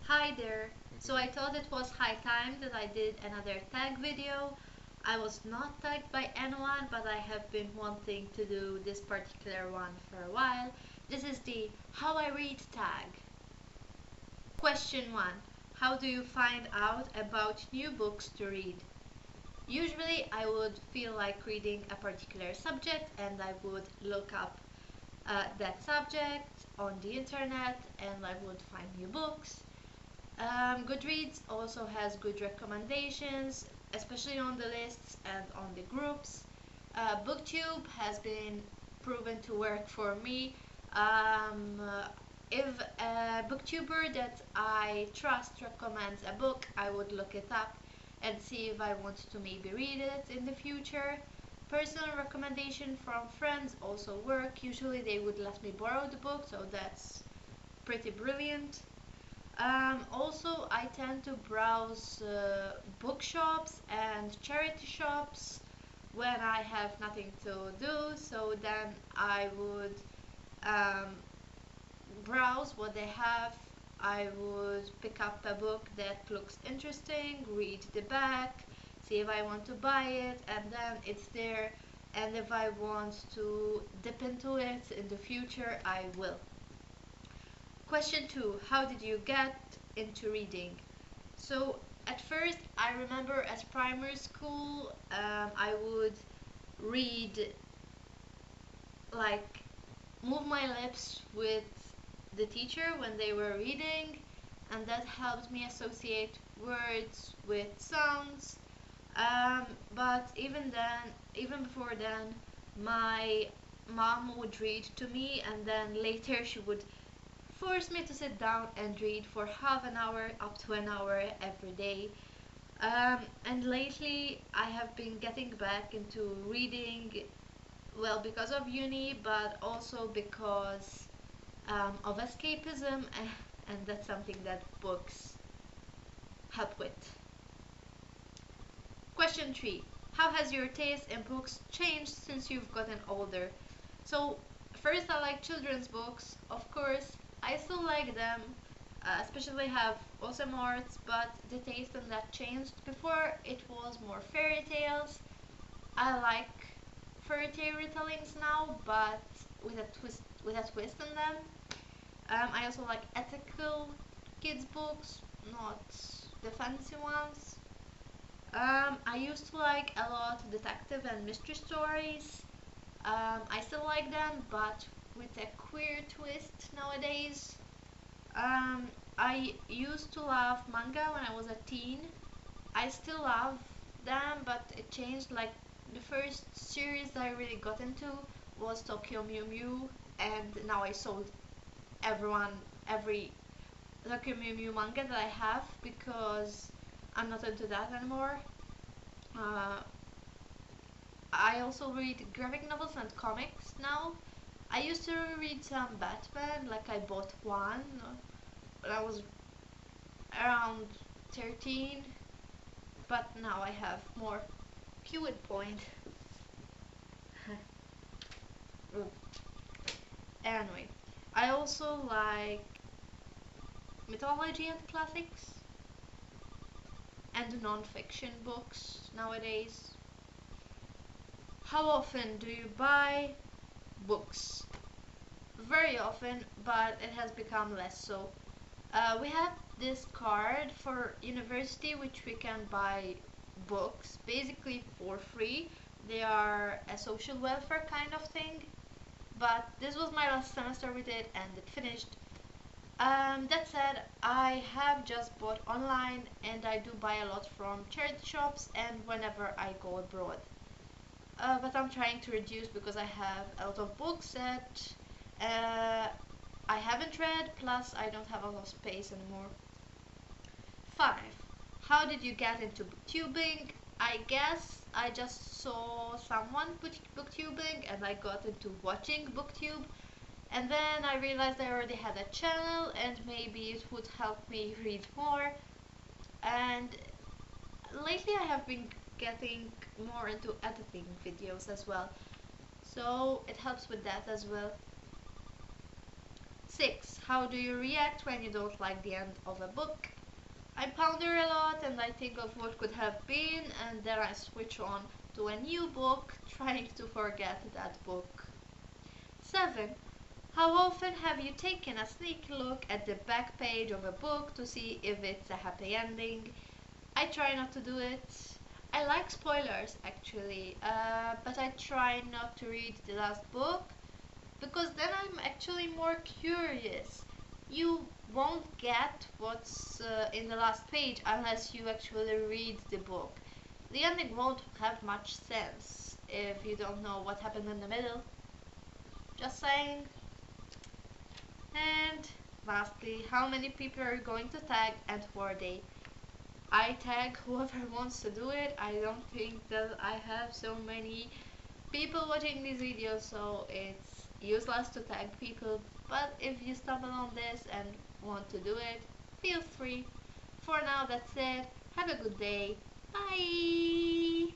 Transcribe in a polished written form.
Hi there. So I thought it was high time that I did another tag video. I was not tagged by anyone, but I have been wanting to do this particular one for a while. This is the How I Read tag. Question 1. How do you find out about new books to read? Usually I would feel like reading a particular subject and I would look up that subject on the internet and I would find new books. Goodreads also has good recommendations, especially on the lists and on the groups. Booktube has been proven to work for me. If a booktuber that I trust recommends a book, I would look it up and see if I want to maybe read it in the future. Personal recommendation from friends also work. Usually they would let me borrow the book, so that's pretty brilliant. Also, I tend to browse bookshops and charity shops when I have nothing to do, so then I would um, browse what they have. I would pick up a book that looks interesting, read the back, see if I want to buy it, and then it's there. And if I want to dip into it in the future, I will. Question 2. How did you get into reading? So at first I remember at primary school I would read, like, move my lips with the teacher when they were reading, and that helped me associate words with sounds. But even before then, my mom would read to me, and then later she would force me to sit down and read for half an hour up to an hour every day. And lately I have been getting back into reading, well, because of uni, but also because of escapism, and that's something that books help with. Question 3. How has your taste in books changed since you've gotten older? So, first, I like children's books, of course. I still like them, especially have awesome arts, but the taste in that changed. Before, it was more fairy tales. I like fairy tale retellings now, but with a twist in them. I also like ethical kids books, not the fancy ones. I used to like a lot detective and mystery stories. I still like them, but with a queer twist nowadays. I used to love manga when I was a teen. I still love them, but it changed. Like, the first series that I really got into was Tokyo Mew Mew, and now I sold every Tokyo Mew Mew manga that I have because I'm not into that anymore. Uh, I also read graphic novels and comics now. I used to read some Batman, like I bought one when I was around 13, but now I have more. Hewitt Point. Anyway, I also like mythology and classics and non-fiction books nowadays. How often do you buy books? Very often, but it has become less so. We have this card for university which we can buy books basically for free. They are a social welfare kind of thing, but this was my last semester with it and it finished. That said, I have just bought online and I do buy a lot from charity shops and whenever I go abroad. But I'm trying to reduce because I have a lot of books that uh, I haven't read, plus I don't have a lot of space anymore. 5. How did you get into booktubing? I guess I just saw someone booktubing and I got into watching booktube, and then I realized I already had a channel and maybe it would help me read more. And lately I have been getting more into editing videos as well, so it helps with that as well. 6. How do you react when you don't like the end of a book? I ponder a lot and I think of what could have been, and then I switch on to a new book, trying to forget that book. 7. How often have you taken a sneaky look at the back page of a book to see if it's a happy ending? I try not to do it. I like spoilers actually, but I try not to read the last book because then I'm actually more curious. You won't get what's in the last page unless you actually read the book. The ending won't have much sense if you don't know what happened in the middle. Just saying. And lastly, how many people are going to tag and who are they? I tag whoever wants to do it. I don't think that I have so many people watching these videos, so it's useless to tag people. But if you stumble on this and want to do it, feel free. For now, that's it. Have a good day. Bye!